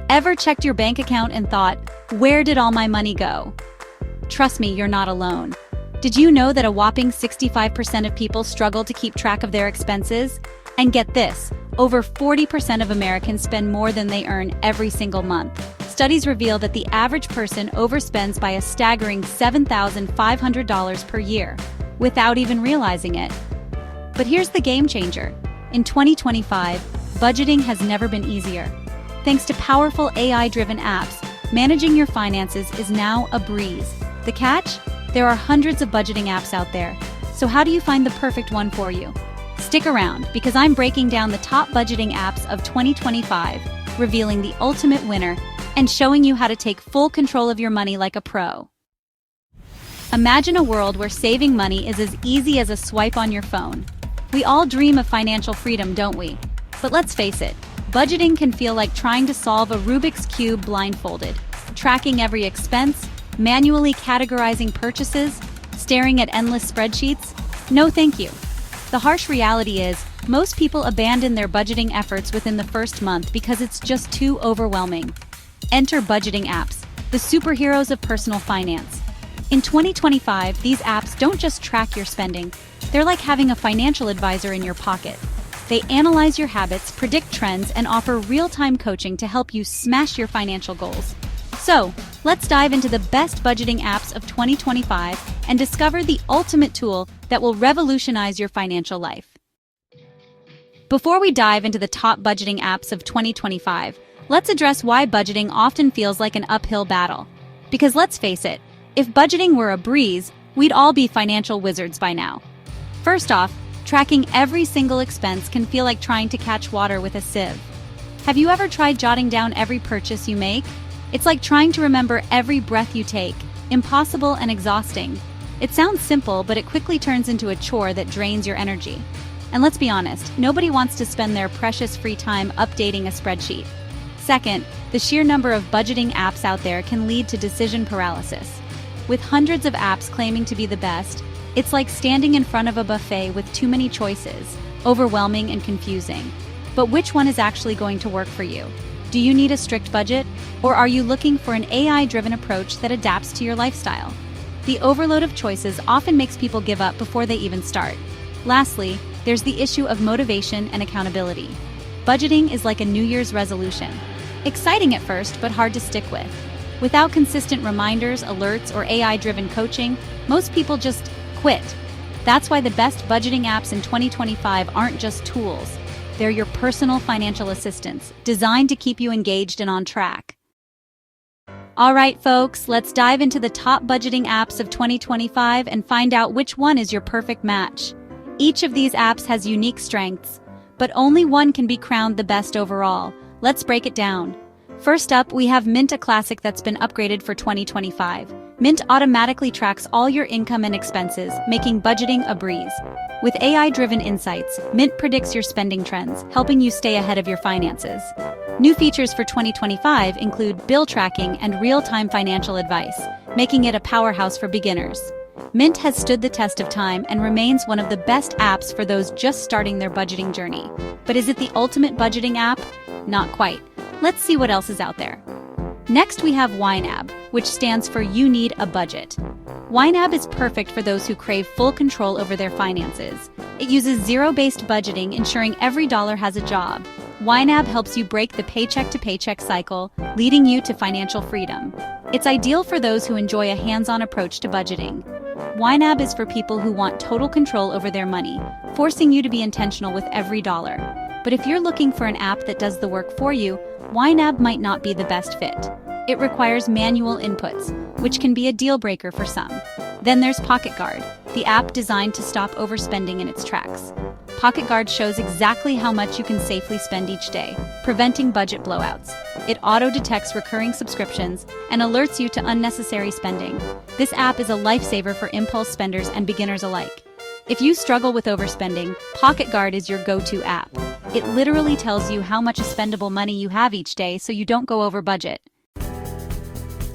Ever checked your bank account and thought, where did all my money go? Trust me, you're not alone. Did you know that a whopping 65% of people struggle to keep track of their expenses? And get this, over 40% of Americans spend more than they earn every single month. Studies reveal that the average person overspends by a staggering $7,500 per year, without even realizing it. But here's the game changer. In 2025, budgeting has never been easier. Thanks to powerful AI-driven apps, managing your finances is now a breeze. The catch? There are hundreds of budgeting apps out there. So how do you find the perfect one for you? Stick around, because I'm breaking down the top budgeting apps of 2025, revealing the ultimate winner, and showing you how to take full control of your money like a pro. Imagine a world where saving money is as easy as a swipe on your phone. We all dream of financial freedom, don't we? But let's face it, budgeting can feel like trying to solve a Rubik's Cube blindfolded, tracking every expense, manually categorizing purchases, staring at endless spreadsheets. No thank you. The harsh reality is, most people abandon their budgeting efforts within the first month because it's just too overwhelming. Enter budgeting apps, the superheroes of personal finance. In 2025, these apps don't just track your spending, they're like having a financial advisor in your pocket. They analyze your habits, predict trends, and offer real-time coaching to help you smash your financial goals. So, let's dive into the best budgeting apps of 2025 and discover the ultimate tool that will revolutionize your financial life. Before we dive into the top budgeting apps of 2025, let's address why budgeting often feels like an uphill battle. Because let's face it, if budgeting were a breeze, we'd all be financial wizards by now. First off, tracking every single expense can feel like trying to catch water with a sieve. Have you ever tried jotting down every purchase you make? It's like trying to remember every breath you take, impossible and exhausting. It sounds simple, but it quickly turns into a chore that drains your energy. And let's be honest, nobody wants to spend their precious free time updating a spreadsheet. Second, the sheer number of budgeting apps out there can lead to decision paralysis. With hundreds of apps claiming to be the best, it's like standing in front of a buffet with too many choices, overwhelming and confusing. But which one is actually going to work for you? Do you need a strict budget, or are you looking for an AI-driven approach that adapts to your lifestyle? The overload of choices often makes people give up before they even start. Lastly, there's the issue of motivation and accountability. Budgeting is like a New Year's resolution. Exciting at first, but hard to stick with. Without consistent reminders, alerts, or AI-driven coaching, most people just quit. That's why the best budgeting apps in 2025 aren't just tools. They're your personal financial assistants, designed to keep you engaged and on track. All right, folks, let's dive into the top budgeting apps of 2025 and find out which one is your perfect match. Each of these apps has unique strengths, but only one can be crowned the best overall. Let's break it down. First up, we have Mint, a classic that's been upgraded for 2025. Mint automatically tracks all your income and expenses, making budgeting a breeze. With AI-driven insights, Mint predicts your spending trends, helping you stay ahead of your finances. New features for 2025 include bill tracking and real-time financial advice, making it a powerhouse for beginners. Mint has stood the test of time and remains one of the best apps for those just starting their budgeting journey. But is it the ultimate budgeting app? Not quite. Let's see what else is out there. Next, we have YNAB, which stands for You Need a Budget. YNAB is perfect for those who crave full control over their finances. It uses zero-based budgeting, ensuring every dollar has a job. YNAB helps you break the paycheck-to-paycheck cycle, leading you to financial freedom. It's ideal for those who enjoy a hands-on approach to budgeting. YNAB is for people who want total control over their money, forcing you to be intentional with every dollar. But if you're looking for an app that does the work for you, YNAB might not be the best fit. It requires manual inputs, which can be a deal breaker for some. Then there's Pocket Guard, the app designed to stop overspending in its tracks. Pocket Guard shows exactly how much you can safely spend each day, preventing budget blowouts. It auto-detects recurring subscriptions and alerts you to unnecessary spending. This app is a lifesaver for impulse spenders and beginners alike. If you struggle with overspending, Pocket Guard is your go-to app. It literally tells you how much spendable money you have each day so you don't go over budget.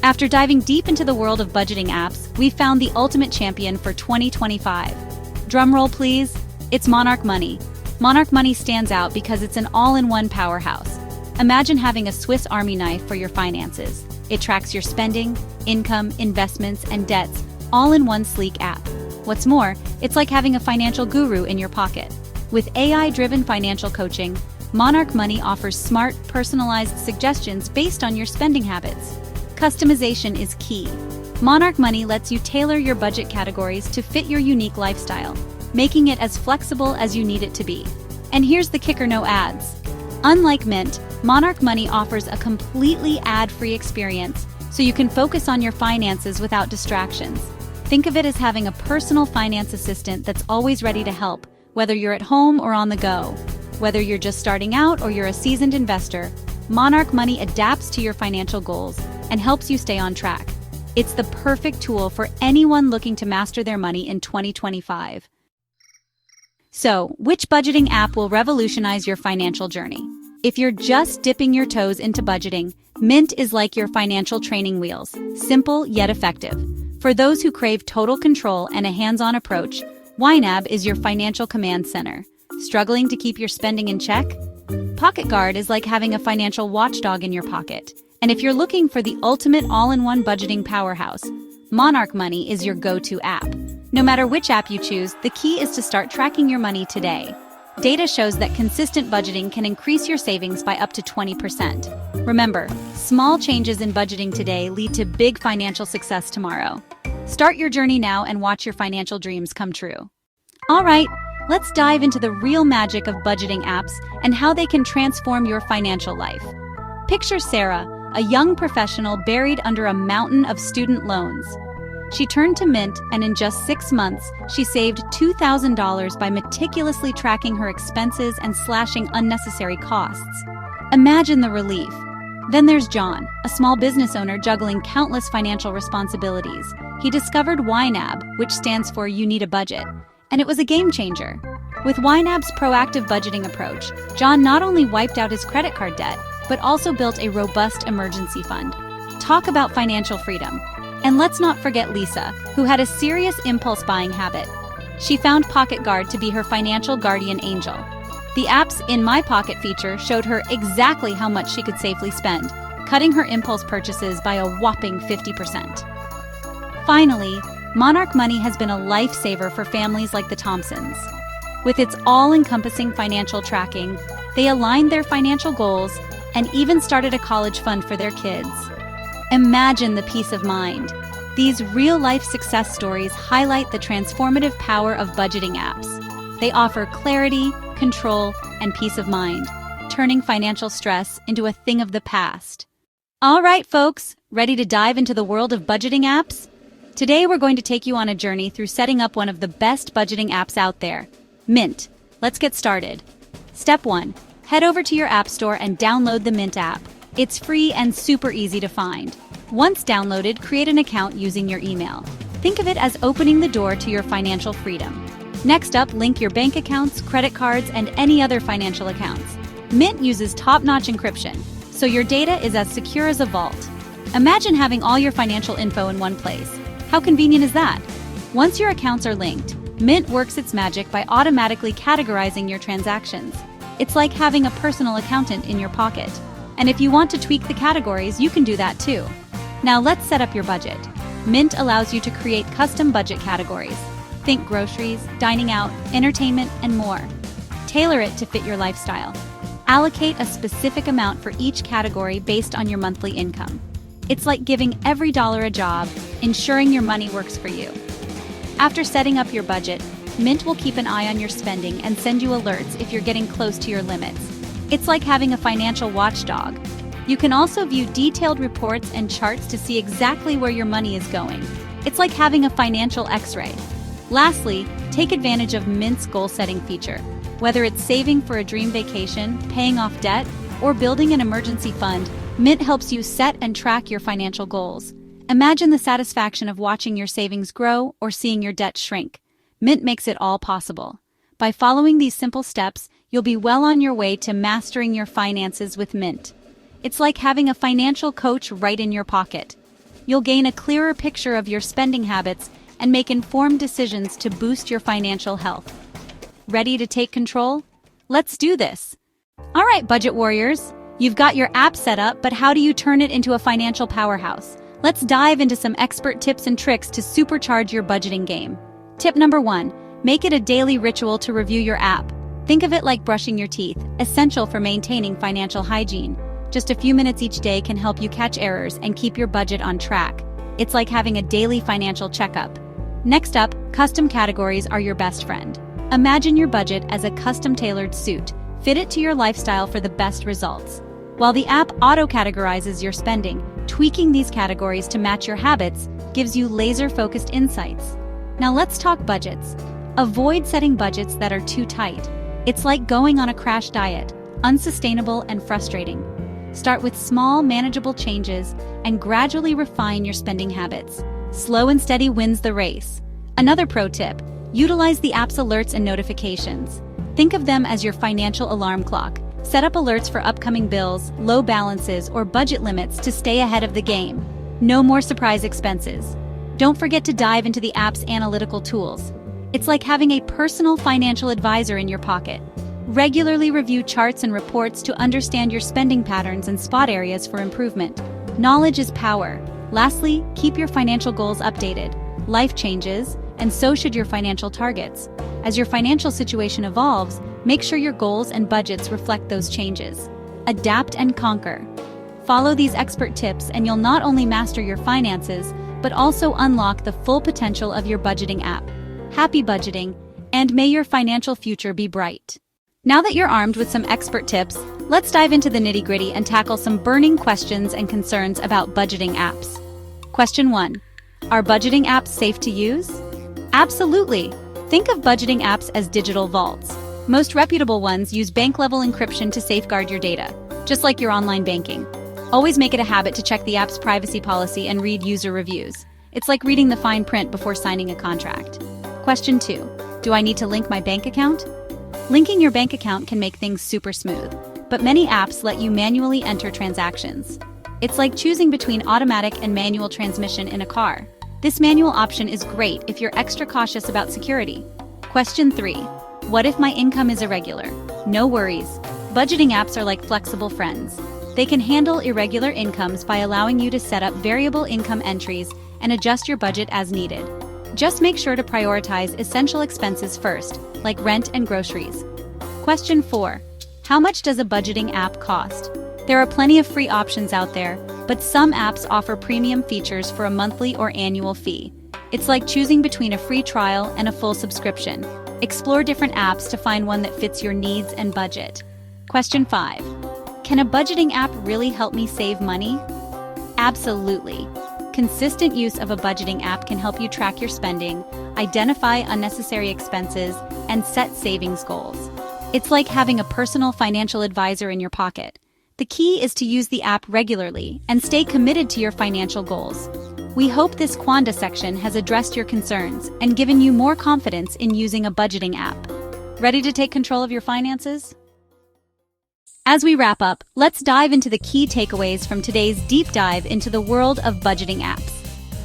After diving deep into the world of budgeting apps, we've found the ultimate champion for 2025. Drumroll please, it's Monarch Money. Monarch Money stands out because it's an all-in-one powerhouse. Imagine having a Swiss Army knife for your finances. It tracks your spending, income, investments, and debts, all in one sleek app. What's more, it's like having a financial guru in your pocket. With AI-driven financial coaching, Monarch Money offers smart, personalized suggestions based on your spending habits. Customization is key. Monarch Money lets you tailor your budget categories to fit your unique lifestyle, making it as flexible as you need it to be. And here's the kicker: no ads. Unlike Mint, Monarch Money offers a completely ad-free experience, so you can focus on your finances without distractions. Think of it as having a personal finance assistant that's always ready to help, whether you're at home or on the go. Whether you're just starting out or you're a seasoned investor, Monarch Money adapts to your financial goals and helps you stay on track. It's the perfect tool for anyone looking to master their money in 2025. So, which budgeting app will revolutionize your financial journey? If you're just dipping your toes into budgeting, Mint is like your financial training wheels, simple yet effective. For those who crave total control and a hands-on approach, YNAB is your financial command center. Struggling to keep your spending in check? Pocket Guard is like having a financial watchdog in your pocket. And if you're looking for the ultimate all-in-one budgeting powerhouse, Monarch Money is your go-to app. No matter which app you choose, the key is to start tracking your money today. Data shows that consistent budgeting can increase your savings by up to 20%. Remember, small changes in budgeting today lead to big financial success tomorrow. Start your journey now and watch your financial dreams come true. All right, let's dive into the real magic of budgeting apps and how they can transform your financial life. Picture Sarah, a young professional buried under a mountain of student loans. She turned to Mint, and in just 6 months, she saved $2,000 by meticulously tracking her expenses and slashing unnecessary costs. Imagine the relief. Then there's John, a small business owner juggling countless financial responsibilities. He discovered YNAB, which stands for You Need a Budget, and it was a game changer. With YNAB's proactive budgeting approach, John not only wiped out his credit card debt, but also built a robust emergency fund. Talk about financial freedom. And let's not forget Lisa, who had a serious impulse buying habit. She found Pocket Guard to be her financial guardian angel. The app's In My Pocket feature showed her exactly how much she could safely spend, cutting her impulse purchases by a whopping 50%. Finally, Monarch Money has been a lifesaver for families like the Thompsons. With its all-encompassing financial tracking, they aligned their financial goals and even started a college fund for their kids. Imagine the peace of mind. These real-life success stories highlight the transformative power of budgeting apps. They offer clarity, control, and peace of mind, turning financial stress into a thing of the past. All right, folks, ready to dive into the world of budgeting apps? Today, we're going to take you on a journey through setting up one of the best budgeting apps out there, Mint. Let's get started. Step 1. Head over to your app store and download the Mint app. It's free and super easy to find. Once downloaded, create an account using your email. Think of it as opening the door to your financial freedom. Next up, link your bank accounts, credit cards, and any other financial accounts. Mint uses top-notch encryption, so your data is as secure as a vault. Imagine having all your financial info in one place. How convenient is that? Once your accounts are linked, Mint works its magic by automatically categorizing your transactions. It's like having a personal accountant in your pocket. And if you want to tweak the categories, you can do that too. Now let's set up your budget. Mint allows you to create custom budget categories. Think groceries, dining out, entertainment, and more. Tailor it to fit your lifestyle. Allocate a specific amount for each category based on your monthly income. It's like giving every dollar a job, ensuring your money works for you. After setting up your budget, Mint will keep an eye on your spending and send you alerts if you're getting close to your limits. It's like having a financial watchdog. You can also view detailed reports and charts to see exactly where your money is going. It's like having a financial X-ray. Lastly, take advantage of Mint's goal-setting feature. Whether it's saving for a dream vacation, paying off debt, or building an emergency fund, Mint helps you set and track your financial goals. Imagine the satisfaction of watching your savings grow or seeing your debt shrink. Mint makes it all possible. By following these simple steps, you'll be well on your way to mastering your finances with Mint. It's like having a financial coach right in your pocket. You'll gain a clearer picture of your spending habits and make informed decisions to boost your financial health. Ready to take control? Let's do this! All right, budget warriors, You've got your app set up, but how do you turn it into a financial powerhouse? Let's dive into some expert tips and tricks to supercharge your budgeting game. Tip number 1, make it a daily ritual to review your app. Think of it like brushing your teeth, essential for maintaining financial hygiene. Just a few minutes each day can help you catch errors and keep your budget on track. It's like having a daily financial checkup. Next up, custom categories are your best friend. Imagine your budget as a custom-tailored suit. Fit it to your lifestyle for the best results. While the app auto-categorizes your spending, tweaking these categories to match your habits gives you laser-focused insights. Now let's talk budgets. Avoid setting budgets that are too tight. It's like going on a crash diet, unsustainable and frustrating. Start with small, manageable changes and gradually refine your spending habits. Slow and steady wins the race. Another pro tip, utilize the app's alerts and notifications. Think of them as your financial alarm clock. Set up alerts for upcoming bills, low balances, or budget limits to stay ahead of the game. No more surprise expenses. Don't forget to dive into the app's analytical tools. It's like having a personal financial advisor in your pocket. Regularly review charts and reports to understand your spending patterns and spot areas for improvement. Knowledge is power. Lastly, keep your financial goals updated. Life changes, and so should your financial targets. As your financial situation evolves, make sure your goals and budgets reflect those changes. Adapt and conquer. Follow these expert tips and you'll not only master your finances, but also unlock the full potential of your budgeting app. Happy budgeting, and may your financial future be bright. Now that you're armed with some expert tips, let's dive into the nitty-gritty and tackle some burning questions and concerns about budgeting apps. Question 1. Are budgeting apps safe to use? Absolutely. Think of budgeting apps as digital vaults. Most reputable ones use bank-level encryption to safeguard your data, just like your online banking. Always make it a habit to check the app's privacy policy and read user reviews. It's like reading the fine print before signing a contract. Question 2. Do I need to link my bank account? Linking your bank account can make things super smooth, but many apps let you manually enter transactions. It's like choosing between automatic and manual transmission in a car. This manual option is great if you're extra cautious about security. Question 3. What if my income is irregular? No worries. Budgeting apps are like flexible friends. They can handle irregular incomes by allowing you to set up variable income entries and adjust your budget as needed. Just make sure to prioritize essential expenses first, like rent and groceries. Question 4. How much does a budgeting app cost? There are plenty of free options out there, but some apps offer premium features for a monthly or annual fee. It's like choosing between a free trial and a full subscription. Explore different apps to find one that fits your needs and budget. Question 5. Can a budgeting app really help me save money? Absolutely. Consistent use of a budgeting app can help you track your spending, identify unnecessary expenses, and set savings goals. It's like having a personal financial advisor in your pocket. The key is to use the app regularly and stay committed to your financial goals. We hope this Quanda section has addressed your concerns and given you more confidence in using a budgeting app. Ready to take control of your finances? As we wrap up, let's dive into the key takeaways from today's deep dive into the world of budgeting apps.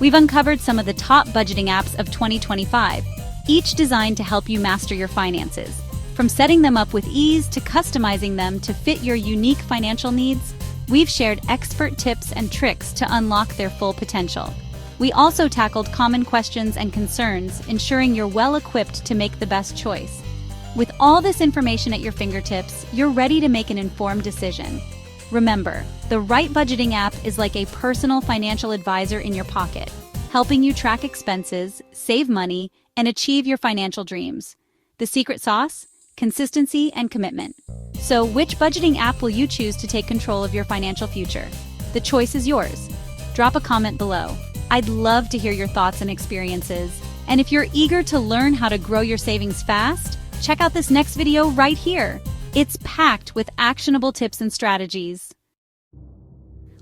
We've uncovered some of the top budgeting apps of 2025, each designed to help you master your finances. From setting them up with ease to customizing them to fit your unique financial needs, we've shared expert tips and tricks to unlock their full potential. We also tackled common questions and concerns, ensuring you're well-equipped to make the best choice. With all this information at your fingertips, you're ready to make an informed decision. Remember, the right budgeting app is like a personal financial advisor in your pocket, helping you track expenses, save money, and achieve your financial dreams. The secret sauce? Consistency and commitment. So, which budgeting app will you choose to take control of your financial future? The choice is yours. Drop a comment below. I'd love to hear your thoughts and experiences. And if you're eager to learn how to grow your savings fast, check out this next video right here. It's packed with actionable tips and strategies.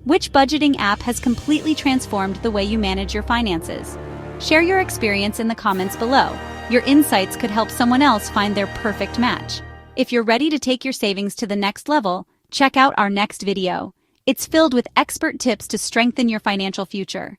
Which budgeting app has completely transformed the way you manage your finances? Share your experience in the comments below. Your insights could help someone else find their perfect match. If you're ready to take your savings to the next level, check out our next video. It's filled with expert tips to strengthen your financial future.